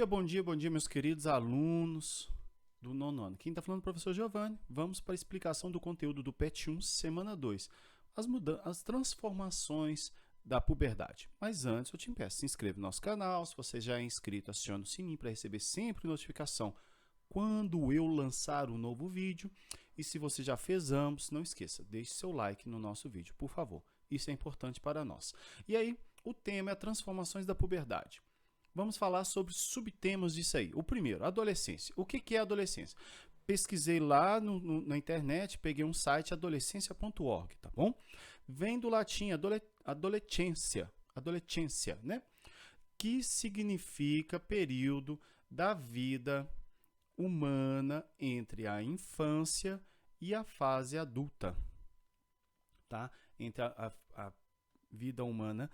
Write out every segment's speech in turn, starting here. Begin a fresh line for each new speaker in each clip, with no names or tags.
bom dia, meus queridos alunos do nono ano. Quem está falando é o professor Giovanni. Vamos para a explicação do conteúdo do PET 1, semana 2. As transformações da puberdade. Mas antes, eu te peço, se inscreva no nosso canal. Se você já é inscrito, acione o sininho para receber sempre notificação quando eu lançar um novo vídeo. E se você já fez ambos, não esqueça, deixe seu like no nosso vídeo, por favor. Isso é importante para nós. E aí, o tema é transformações da puberdade. Vamos falar sobre subtemas disso aí. O primeiro, adolescência. O que é adolescência? Pesquisei lá na internet, peguei um site adolescência.org, tá bom? Vem do latim adolescência, né? Que significa período da vida humana entre a infância e a fase adulta, tá? Entre a vida humana,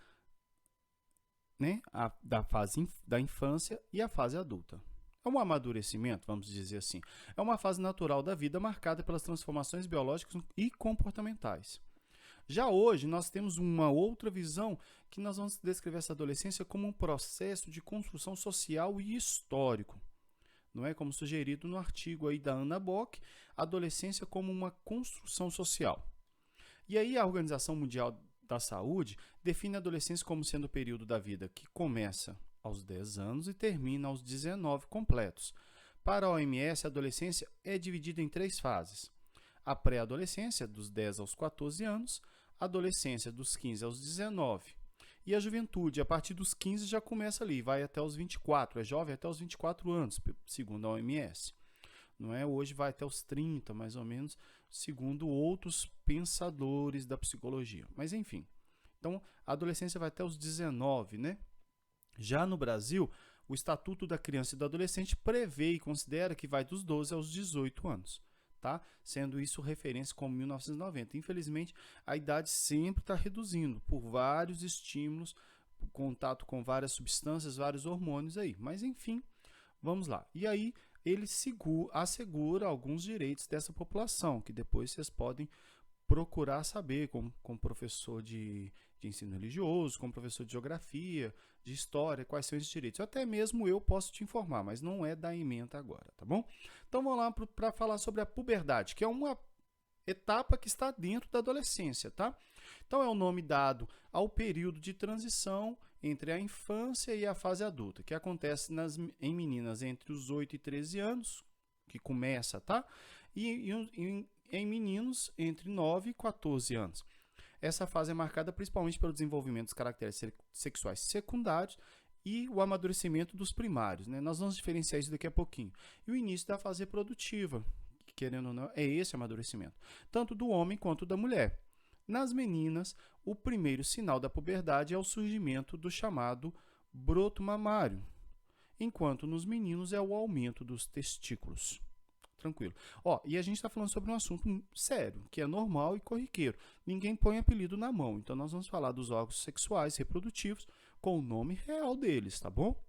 né, da fase da infância e a fase adulta. É um amadurecimento, vamos dizer assim. É uma fase natural da vida marcada pelas transformações biológicas e comportamentais. Já hoje, nós temos uma outra visão que nós vamos descrever essa adolescência como um processo de construção social e histórico. Não é como sugerido no artigo aí da Anna Bock, adolescência como uma construção social. E aí a Organização Mundial da Saúde define a adolescência como sendo o período da vida que começa aos 10 anos e termina aos 19 completos. Para a OMS, a adolescência é dividida em 3 fases. A pré-adolescência, dos 10 aos 14 anos, a adolescência dos 15 aos 19. E a juventude, a partir dos 15 já começa ali, vai até os 24, é jovem até os 24 anos, segundo a OMS. Não é? Hoje vai até os 30, mais ou menos, segundo outros pensadores da psicologia. Mas, enfim. Então, a adolescência vai até os 19, né? Já no Brasil, o Estatuto da Criança e do Adolescente prevê e considera que vai dos 12 aos 18 anos, tá? Sendo isso referência como 1990. Infelizmente, a idade sempre está reduzindo por vários estímulos, contato com várias substâncias, vários hormônios aí. Mas, enfim, vamos lá. E aí, ele assegura alguns direitos dessa população, que depois vocês podem procurar saber, como professor de ensino religioso, como professor de geografia, de história, quais são esses direitos. Até mesmo eu posso te informar, mas não é da ementa agora, tá bom? Então vamos lá para falar sobre a puberdade, que é uma etapa que está dentro da adolescência, tá? Então é o nome dado ao período de transição entre a infância e a fase adulta, que acontece em meninas entre os 8 e 13 anos, que começa, tá? E em meninos entre 9 e 14 anos. Essa fase é marcada principalmente pelo desenvolvimento dos caracteres sexuais secundários e o amadurecimento dos primários, né? Nós vamos diferenciar isso daqui a pouquinho. E o início da fase reprodutiva, que, querendo ou não, é esse amadurecimento, tanto do homem quanto da mulher. Nas meninas, o primeiro sinal da puberdade é o surgimento do chamado broto mamário, enquanto nos meninos é o aumento dos testículos. Tranquilo. E a gente está falando sobre um assunto sério, que é normal e corriqueiro. Ninguém põe apelido na mão, então nós vamos falar dos órgãos sexuais reprodutivos com o nome real deles, tá bom?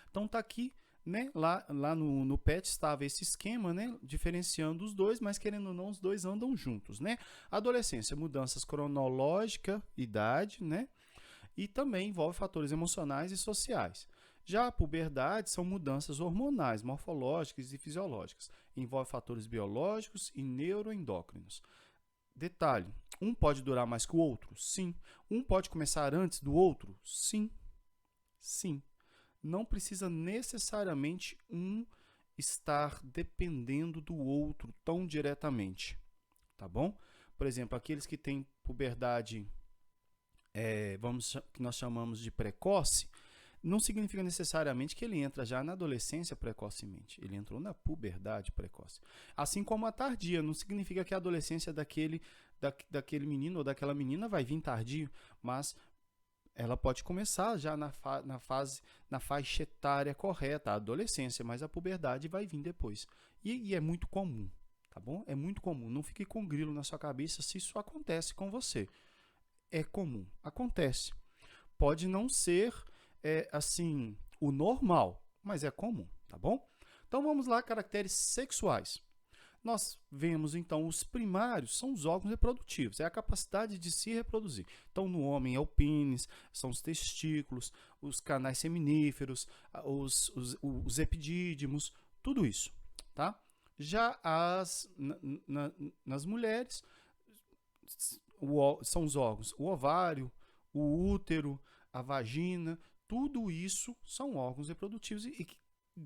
Então tá aqui, né, lá no PET estava esse esquema, né, diferenciando os dois, mas querendo ou não, os dois andam juntos, né? Adolescência, mudanças cronológicas, idade, né? E também envolve fatores emocionais e sociais. Já a puberdade são mudanças hormonais, morfológicas e fisiológicas. Envolve fatores biológicos e neuroendócrinos. Detalhe, um pode durar mais que o outro? Sim. Um pode começar antes do outro? Sim. Sim. Não precisa necessariamente um estar dependendo do outro tão diretamente, tá bom? Por exemplo, aqueles que têm puberdade, que nós chamamos de precoce, não significa necessariamente que ele entra já na adolescência precocemente. Ele entrou na puberdade precoce. Assim como a tardia, não significa que a adolescência daquele menino ou daquela menina vai vir tardio, mas ela pode começar já na faixa etária correta, a adolescência, mas a puberdade vai vir depois. E é muito comum, tá bom? É muito comum. Não fique com grilo na sua cabeça se isso acontece com você. É comum, acontece. Pode não ser assim, o normal, mas é comum, tá bom? Então vamos lá, caracteres sexuais. nós vemos, então, os primários são os órgãos reprodutivos, é a capacidade de se reproduzir. Então, no homem é o pênis, são os testículos, os canais seminíferos, os epidídimos, tudo isso, tá? Já nas mulheres, são os órgãos, o ovário, o útero, a vagina, tudo isso são órgãos reprodutivos e que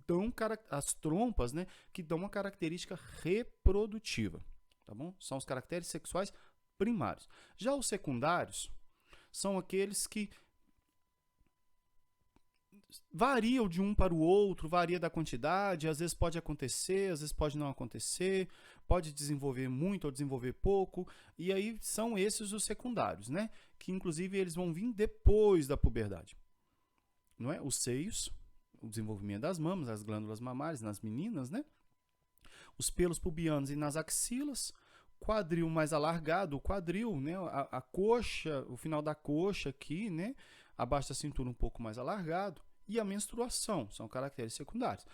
dão as trompas, né, que dão uma característica reprodutiva, tá bom? São os caracteres sexuais primários. Já os secundários são aqueles que variam de um para o outro, varia da quantidade, às vezes pode acontecer, às vezes pode não acontecer, pode desenvolver muito ou desenvolver pouco, e aí são esses os secundários, né? Que inclusive eles vão vir depois da puberdade, não é? Os seios, o desenvolvimento das mamas, as glândulas mamárias nas meninas, né? Os pelos pubianos e nas axilas, quadril mais alargado, o quadril, né? A coxa, o final da coxa aqui, né? Abaixo da cintura um pouco mais alargado, e a menstruação, são caracteres secundários.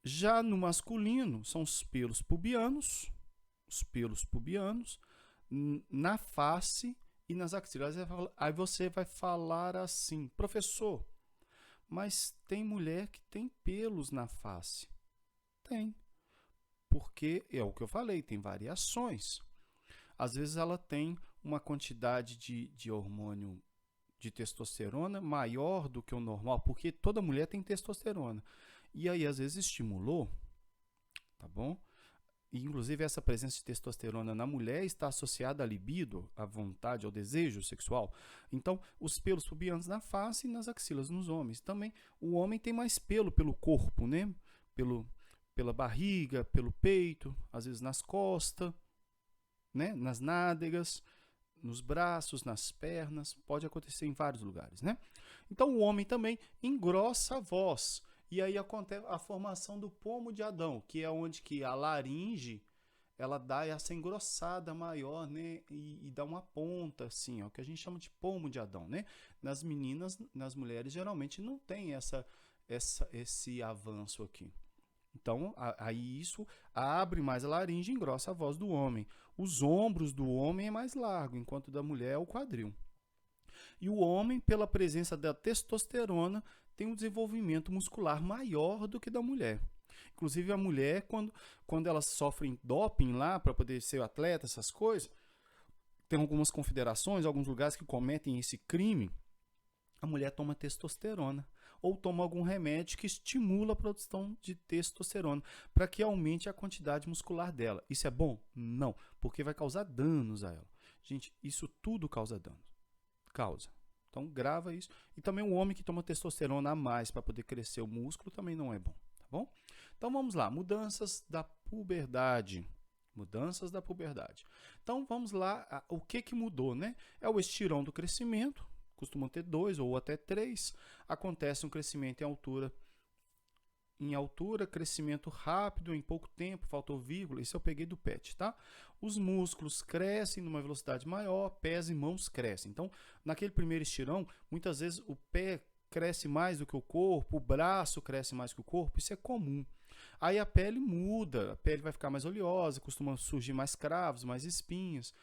Já no masculino, são os pelos pubianos na face e nas axilas. Aí você vai falar assim, professor, mas tem mulher que tem pelos na face. Tem, porque é o que eu falei, tem variações. Às vezes ela tem uma quantidade de hormônio de testosterona maior do que o normal, porque toda mulher tem testosterona. E aí, às vezes, estimulou, tá bom? E, inclusive, essa presença de testosterona na mulher está associada à libido, à vontade, ao desejo sexual. Então, os pelos pubianos na face e nas axilas nos homens. Também, o homem tem mais pelo corpo, né? Pela barriga, pelo peito, às vezes nas costas, né? Nas nádegas, nos braços, nas pernas, pode acontecer em vários lugares, né? Então, o homem também engrossa a voz. E aí acontece a formação do pomo de Adão, que é onde que a laringe, ela dá essa engrossada maior, né? E dá uma ponta, assim, ó, que a gente chama de pomo de Adão, né? Nas meninas, nas mulheres, geralmente não tem esse avanço aqui. Então, aí isso abre mais a laringe e engrossa a voz do homem. Os ombros do homem é mais largo, enquanto da mulher é o quadril. E o homem, pela presença da testosterona, tem um desenvolvimento muscular maior do que da mulher. Inclusive, a mulher, quando elas sofrem doping lá, para poder ser atleta, essas coisas, tem algumas confederações, alguns lugares que cometem esse crime, a mulher toma testosterona ou toma algum remédio que estimula a produção de testosterona para que aumente a quantidade muscular dela. Isso é bom? Não, porque vai causar danos a ela. Gente, isso tudo causa danos. Causa. Então, grava isso. E também o homem que toma testosterona a mais para poder crescer o músculo também não é bom, tá bom? Então, vamos lá. Mudanças da puberdade. Mudanças da puberdade. Então, vamos lá. O que mudou, né? É o estirão do crescimento. Costumam ter 2 ou até 3. Acontece um crescimento em altura, crescimento rápido, em pouco tempo, faltou vírgula, isso eu peguei do PET, tá? Os músculos crescem numa velocidade maior, pés e mãos crescem. Então, naquele primeiro estirão, muitas vezes o pé cresce mais do que o corpo, o braço cresce mais que o corpo, isso é comum. Aí a pele muda, a pele vai ficar mais oleosa, costumam surgir mais cravos, mais espinhas,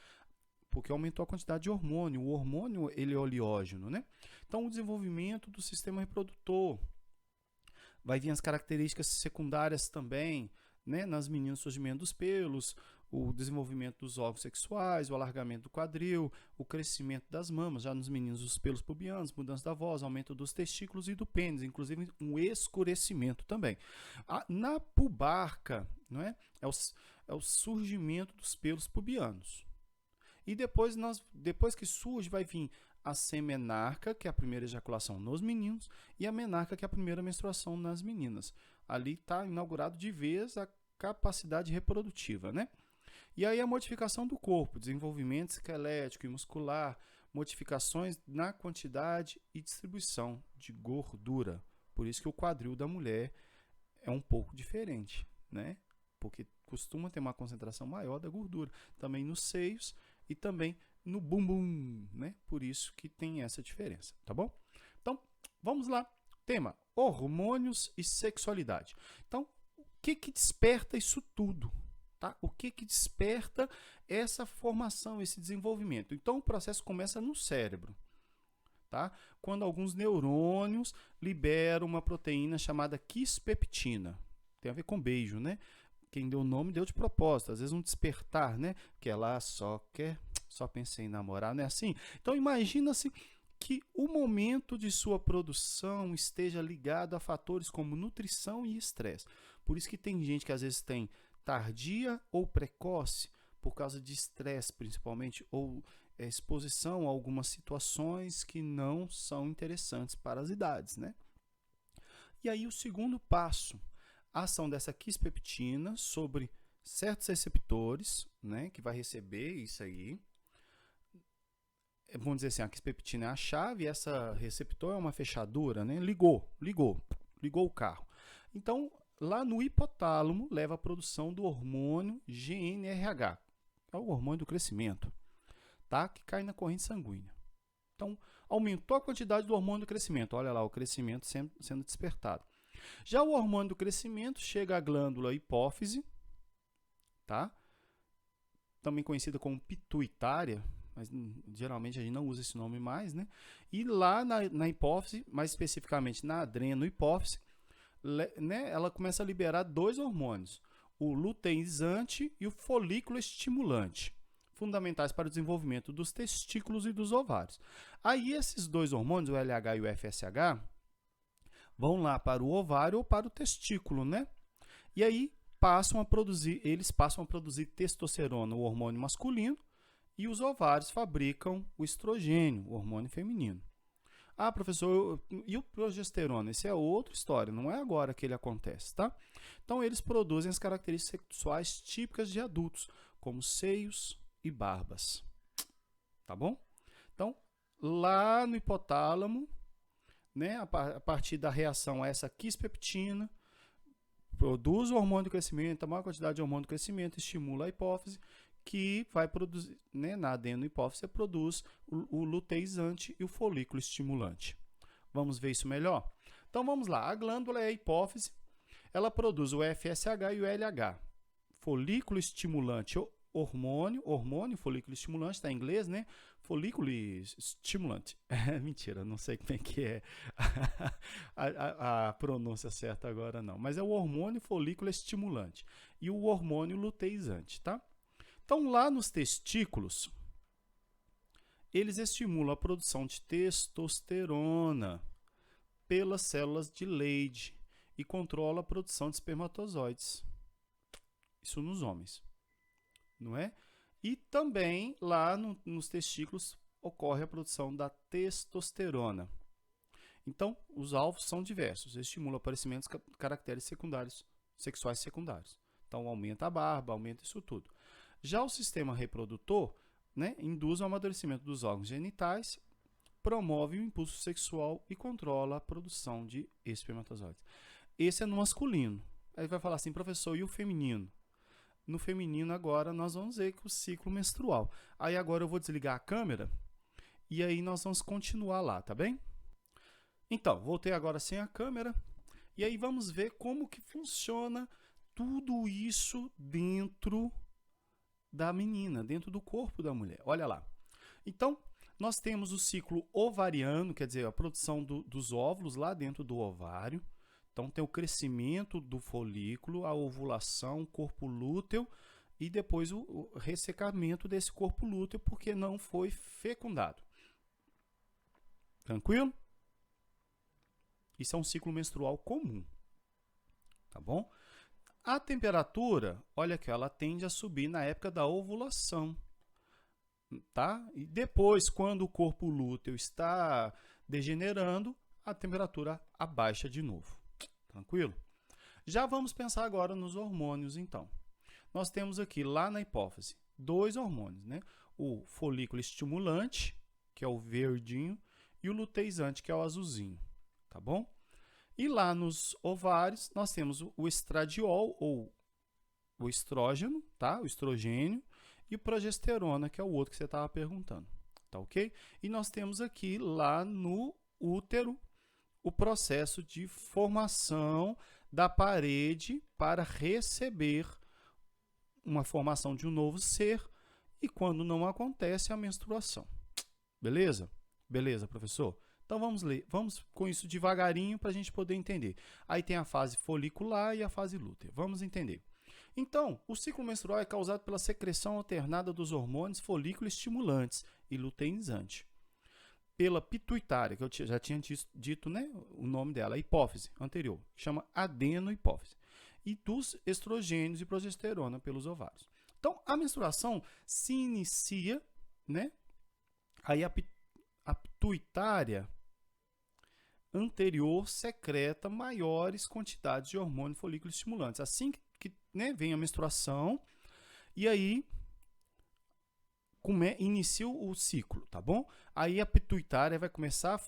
porque aumentou a quantidade de hormônio. O hormônio, ele é oleógeno, né? Então, o desenvolvimento do sistema reprodutor. Vai vir as características secundárias também, né? Nas meninas, o surgimento dos pelos, o desenvolvimento dos órgãos sexuais, o alargamento do quadril, o crescimento das mamas, já nos meninos os pelos pubianos, mudança da voz, aumento dos testículos e do pênis, inclusive um escurecimento também. Na pubarca, não é? É o surgimento dos pelos pubianos. E depois que surge, vai vir a semenarca, que é a primeira ejaculação nos meninos, e a menarca, que é a primeira menstruação nas meninas. Ali está inaugurado de vez a capacidade reprodutiva, né? E aí a modificação do corpo, desenvolvimento esquelético e muscular, modificações na quantidade e distribuição de gordura. Por isso que o quadril da mulher é um pouco diferente, né? Porque costuma ter uma concentração maior da gordura. Também nos seios e também no bumbum, né? Por isso que tem essa diferença, tá bom? Então, vamos lá. Tema: hormônios e sexualidade. Então, o que desperta isso tudo, Tá? O que desperta essa formação, esse desenvolvimento? Então, o processo começa no cérebro. Tá? Quando alguns neurônios liberam uma proteína chamada quispeptina. Tem a ver com beijo, né? Quem deu o nome deu de propósito. Às vezes um despertar, né? Que ela só pensa em namorar, não é assim? Então, imagina-se que o momento de sua produção esteja ligado a fatores como nutrição e estresse. Por isso que tem gente que às vezes tem tardia ou precoce, por causa de estresse principalmente, ou exposição a algumas situações que não são interessantes para as idades, né? E aí o segundo passo, a ação dessa quispeptina sobre certos receptores, né, que vai receber isso aí. Vamos dizer assim, a quispeptina é a chave, e essa receptor é uma fechadura, né? Ligou o carro. Então, lá no hipotálamo, leva à produção do hormônio GnRH, que é o hormônio do crescimento, tá? Que cai na corrente sanguínea. Então, aumentou a quantidade do hormônio do crescimento. Olha lá, o crescimento sendo despertado. Já o hormônio do crescimento chega à glândula hipófise, tá? Também conhecida como pituitária, mas geralmente a gente não usa esse nome mais, né? E lá na hipófise, mais especificamente na adrenohipófise, né, ela começa a liberar dois hormônios, o luteinizante e o folículo estimulante, fundamentais para o desenvolvimento dos testículos e dos ovários. Aí esses dois hormônios, o LH e o FSH, vão lá para o ovário ou para o testículo, né? E aí eles passam a produzir testosterona, o hormônio masculino, e os ovários fabricam o estrogênio, o hormônio feminino. Ah, professor, e o progesterona? Isso é outra história, não é agora que ele acontece, tá? Então, eles produzem as características sexuais típicas de adultos, como seios e barbas. Tá bom? Então, lá no hipotálamo, né, a partir da reação a essa quispeptina, produz o hormônio do crescimento, a maior quantidade de hormônio do crescimento estimula a hipófise, que vai produzir, né, na adenohipófise, produz o luteinizante e o folículo estimulante. Vamos ver isso melhor? Então vamos lá, a glândula é a hipófise, ela produz o FSH e o LH. Folículo estimulante, hormônio, folículo estimulante, está em inglês, né? Folículo estimulante. Mentira, não sei como é que é a pronúncia certa agora não, mas é o hormônio folículo estimulante e o hormônio luteinizante, tá? Então, lá nos testículos, eles estimulam a produção de testosterona pelas células de Leydig e controlam a produção de espermatozoides. Isso nos homens, não é? E também lá nos testículos ocorre a produção da testosterona. Então, os alvos são diversos. Estimulam o aparecimento de caracteres secundários, sexuais secundários. Então, aumenta a barba, aumenta isso tudo. Já o sistema reprodutor, né, induz o amadurecimento dos órgãos genitais, promove o impulso sexual e controla a produção de espermatozoides. Esse é no masculino. Aí vai falar assim, professor, e o feminino? No feminino agora nós vamos ver que o ciclo menstrual. Aí agora eu vou desligar a câmera e aí nós vamos continuar lá, tá bem? Então, voltei agora sem a câmera e aí vamos ver como que funciona tudo isso dentro da menina, dentro do corpo da mulher. Olha lá. Então, nós temos o ciclo ovariano, quer dizer, a produção dos óvulos lá dentro do ovário. Então, tem o crescimento do folículo, a ovulação, o corpo lúteo e depois o ressecamento desse corpo lúteo porque não foi fecundado. Tranquilo? Isso é um ciclo menstrual comum. Tá bom? A temperatura, olha aqui, ela tende a subir na época da ovulação, tá? E depois, quando o corpo lúteo está degenerando, a temperatura abaixa de novo. Tranquilo? Já vamos pensar agora nos hormônios, então. Nós temos aqui, lá na hipófise, dois hormônios, né? O folículo estimulante, que é o verdinho, e o luteinizante, que é o azulzinho, tá bom? E lá nos ovários, nós temos o estradiol, ou o estrógeno, tá? O estrogênio, e o progesterona, que é o outro que você estava perguntando, tá ok? E nós temos aqui, lá no útero, o processo de formação da parede para receber uma formação de um novo ser, e quando não acontece, a menstruação. Beleza? Beleza, professor? Então vamos ler, vamos com isso devagarinho para a gente poder entender. Aí tem a fase folicular e a fase lútea. Vamos entender. Então, o ciclo menstrual é causado pela secreção alternada dos hormônios folículo estimulantes e luteinizante. Pela pituitária, que eu já tinha dito, né, o nome dela, a hipófise anterior, que chama adenohipófise, e dos estrogênios e progesterona pelos ovários. Então, a menstruação se inicia, né? Aí a pituitária anterior secreta maiores quantidades de hormônio folículo estimulantes. Assim que né, vem a menstruação, e aí inicia o ciclo, tá bom? Aí a pituitária vai começar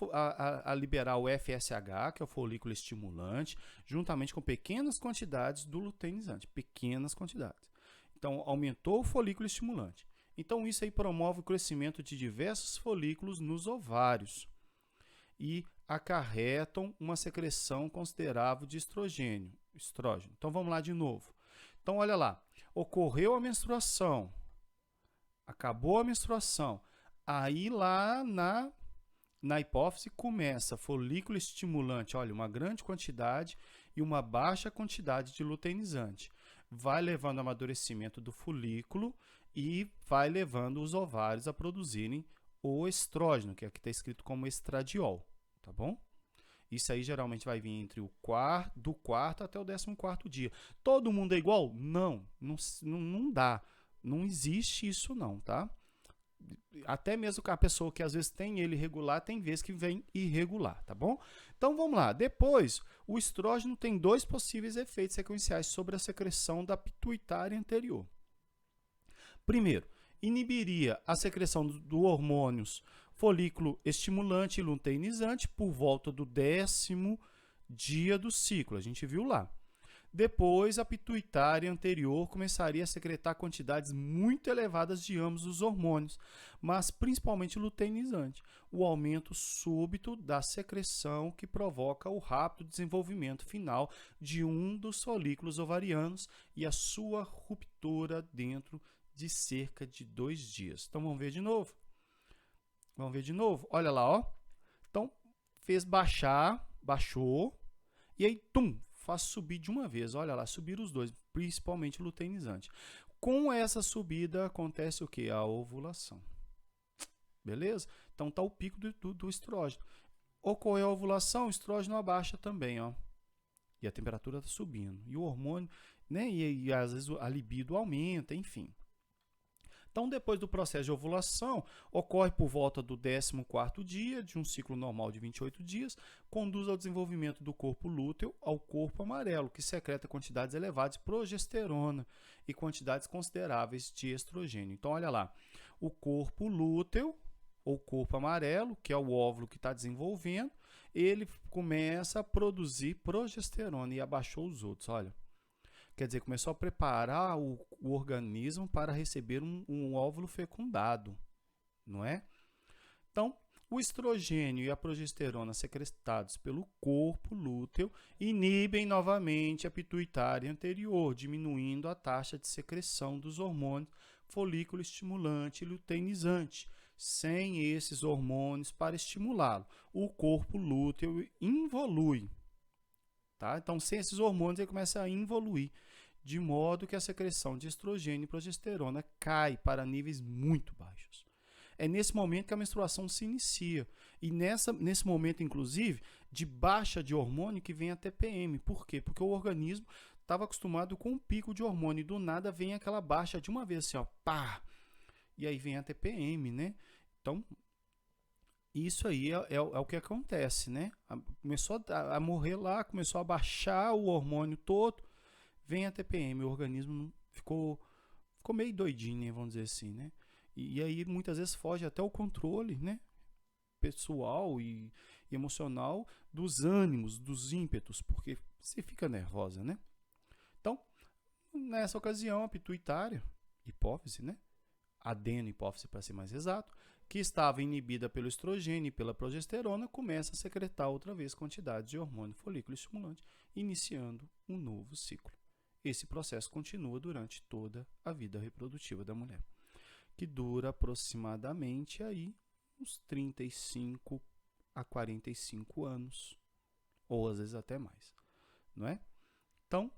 a liberar o FSH, que é o folículo estimulante, juntamente com pequenas quantidades do luteinizante, pequenas quantidades. Então, aumentou o folículo estimulante. Então, isso aí promove o crescimento de diversos folículos nos ovários e acarretam uma secreção considerável de estrógeno. Então, vamos lá de novo. Então, olha lá. Ocorreu a menstruação. Acabou a menstruação. Aí, lá na hipófise, começa folículo estimulante. Olha, uma grande quantidade e uma baixa quantidade de luteinizante. Vai levando ao amadurecimento do folículo e vai levando os ovários a produzirem o estrógeno, que aqui está escrito como estradiol, tá bom? Isso aí geralmente vai vir entre do quarto até o 14º dia. Todo mundo é igual? Não dá. Não existe isso não, tá? Até mesmo com a pessoa que às vezes tem ele regular, tem vezes que vem irregular, tá bom? Então vamos lá. Depois, o estrógeno tem 2 possíveis efeitos sequenciais sobre a secreção da pituitária anterior. Primeiro, inibiria a secreção do hormônios folículo estimulante e luteinizante por volta do 10º dia do ciclo. A gente viu lá. Depois, a pituitária anterior começaria a secretar quantidades muito elevadas de ambos os hormônios, mas principalmente luteinizante, o aumento súbito da secreção que provoca o rápido desenvolvimento final de um dos folículos ovarianos e a sua ruptura dentro de cerca de 2 dias. Então, vamos ver de novo? Vamos ver de novo? Olha lá, ó. Então, fez baixar, baixou, e aí, faz subir de uma vez. Olha lá, subir os dois, principalmente o luteinizante. Com essa subida, acontece o quê? A ovulação. Beleza? Então, tá o pico do estrógeno. Ocorreu a ovulação, o estrógeno abaixa também, ó. E a temperatura está subindo. E o hormônio, né? E às vezes a libido aumenta, enfim. Então, depois do processo de ovulação, ocorre por volta do 14º dia, de um ciclo normal de 28 dias, conduz ao desenvolvimento do corpo lúteo ao corpo amarelo, que secreta quantidades elevadas de progesterona e quantidades consideráveis de estrogênio. Então, olha lá, o corpo lúteo, ou corpo amarelo, que é o óvulo que está desenvolvendo, ele começa a produzir progesterona e abaixou os outros, olha. Quer dizer, começou a preparar o organismo para receber um óvulo fecundado, não é? Então, o estrogênio e a progesterona secretados pelo corpo lúteo inibem novamente a pituitária anterior, diminuindo a taxa de secreção dos hormônios folículo estimulante e luteinizante. Sem esses hormônios para estimulá-lo, o corpo lúteo involui. Tá? Então, sem esses hormônios, ele começa a involuir, de modo que a secreção de estrogênio e progesterona cai para níveis muito baixos. É nesse momento que a menstruação se inicia. E nesse momento, inclusive, de baixa de hormônio que vem a TPM. Por quê? Porque o organismo estava acostumado com um pico de hormônio e do nada vem aquela baixa de uma vez, assim, ó, pá! E aí vem a TPM, né? Então, isso aí é o que acontece, né? Começou a morrer lá, começou a baixar o hormônio todo, vem a TPM, o organismo ficou meio doidinho, né, vamos dizer assim, né? E aí muitas vezes foge até o controle, né, pessoal e emocional dos ânimos, dos ímpetos, porque você fica nervosa, né? Então, nessa ocasião, a pituitária, hipófise, né? Adenohipófise para ser mais exato, que estava inibida pelo estrogênio e pela progesterona, começa a secretar outra vez quantidade de hormônio folículo estimulante, iniciando um novo ciclo. esse processo continua durante toda a vida reprodutiva da mulher, que dura aproximadamente aí uns 35 a 45 anos, ou às vezes até mais, não é? Então,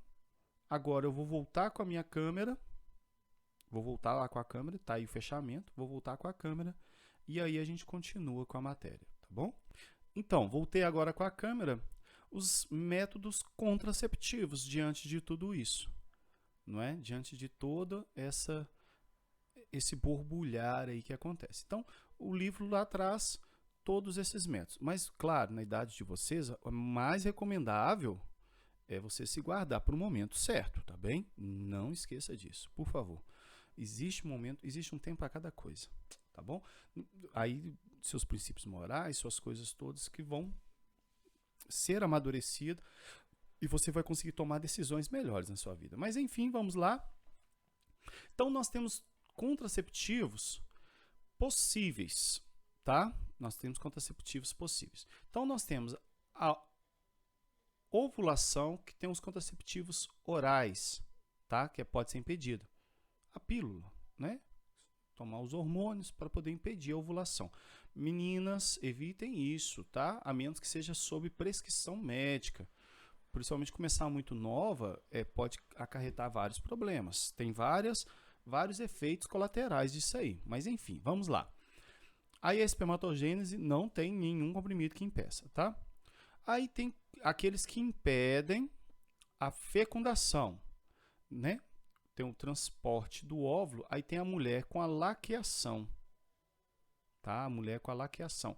agora eu vou voltar com a minha câmera, vou voltar lá com a câmera, tá aí o fechamento, vou voltar com a câmera e aí a gente continua com a matéria, tá bom? Então, voltei agora com a câmera, os métodos contraceptivos diante de tudo isso, não é? Diante de toda esse borbulhar aí que acontece. Então, o livro lá traz todos esses métodos. Mas, claro, na idade de vocês, o mais recomendável é você se guardar para o momento certo, tá bem? Não esqueça disso, por favor. Existe um tempo para cada coisa, tá bom? Aí, seus princípios morais, suas coisas todas que vão ser amadurecidas e você vai conseguir tomar decisões melhores na sua vida. Mas, enfim, vamos lá. Então, nós temos contraceptivos possíveis, tá? Nós temos contraceptivos possíveis. Então, nós temos a ovulação, que tem os contraceptivos orais, tá? Que pode ser impedida. A pílula, né? Tomar os hormônios para poder impedir a ovulação. Meninas, evitem isso, tá? A menos que seja sob prescrição médica. Principalmente começar muito nova, pode acarretar vários problemas. Tem vários efeitos colaterais disso aí. Mas enfim, vamos lá. Aí a espermatogênese não tem nenhum comprimido que impeça, tá? Aí tem aqueles que impedem a fecundação, né? Tem o transporte do óvulo, aí tem a mulher com a laqueação, tá? A mulher com a laqueação.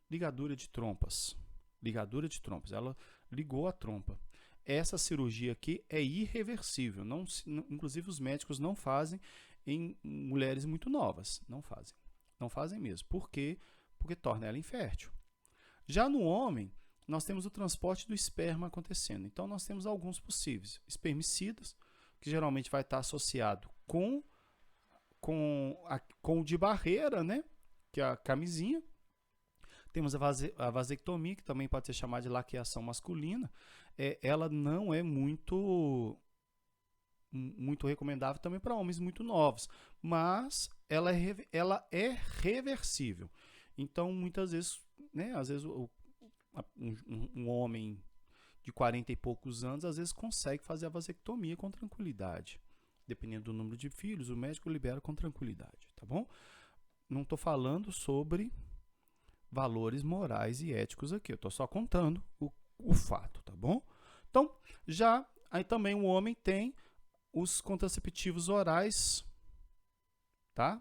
Ligadura de trompas. Ligadura de trompas. Ela ligou a trompa. Essa cirurgia aqui é irreversível. Inclusive, os médicos não fazem em mulheres muito novas. Não fazem. Não fazem mesmo. Por quê? Porque torna ela infértil. Já no homem, nós temos o transporte do esperma acontecendo. Então, nós temos alguns possíveis. Espermicidas, que geralmente vai estar associado com o de barreira, né? Que é a camisinha. Temos a vasectomia, que também pode ser chamada de laqueação masculina. Ela não é muito recomendável também para homens muito novos, mas ela é reversível. Então, muitas vezes, né, às vezes um homem de 40 e poucos anos, às vezes consegue fazer a vasectomia com tranquilidade. Dependendo do número de filhos, o médico libera com tranquilidade, tá bom? Não estou falando sobre valores morais e éticos aqui, eu estou só contando o fato, tá bom? Então, aí também o homem tem os contraceptivos orais, tá?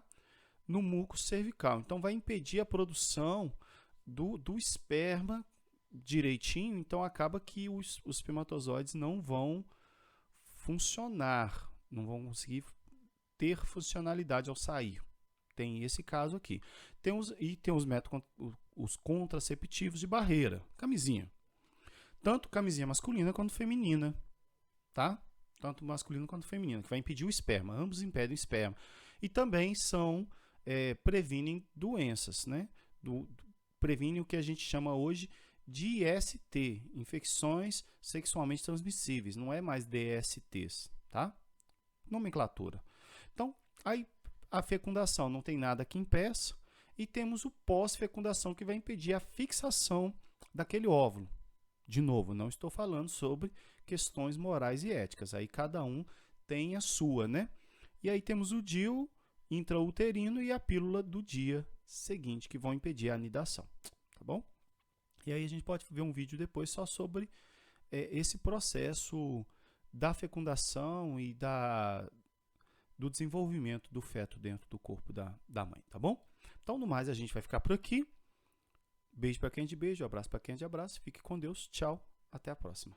No muco cervical. Então, vai impedir a produção do esperma direitinho, então acaba que os espermatozoides não vão funcionar, não vão conseguir ter funcionalidade ao sair. Tem esse caso aqui. Tem os métodos, os contraceptivos de barreira, camisinha. Tanto camisinha masculina quanto feminina, tá? Tanto masculina quanto feminina, que vai impedir o esperma. Ambos impedem o esperma. E também previnem doenças, né? Previnem o que a gente chama hoje de IST, infecções sexualmente transmissíveis. Não é mais DSTs, tá? Nomenclatura. Então, aí a fecundação não tem nada que impeça. E temos o pós-fecundação, que vai impedir a fixação daquele óvulo. De novo, não estou falando sobre questões morais e éticas. Aí cada um tem a sua, né? E aí temos o DIU intrauterino e a pílula do dia seguinte, que vão impedir a anidação. Tá bom? E aí a gente pode ver um vídeo depois só sobre esse processo da fecundação e do desenvolvimento do feto dentro do corpo da mãe, tá bom? Então, no mais, a gente vai ficar por aqui. Beijo para quem é de beijo, abraço para quem é de abraço. Fique com Deus. Tchau. Até a próxima.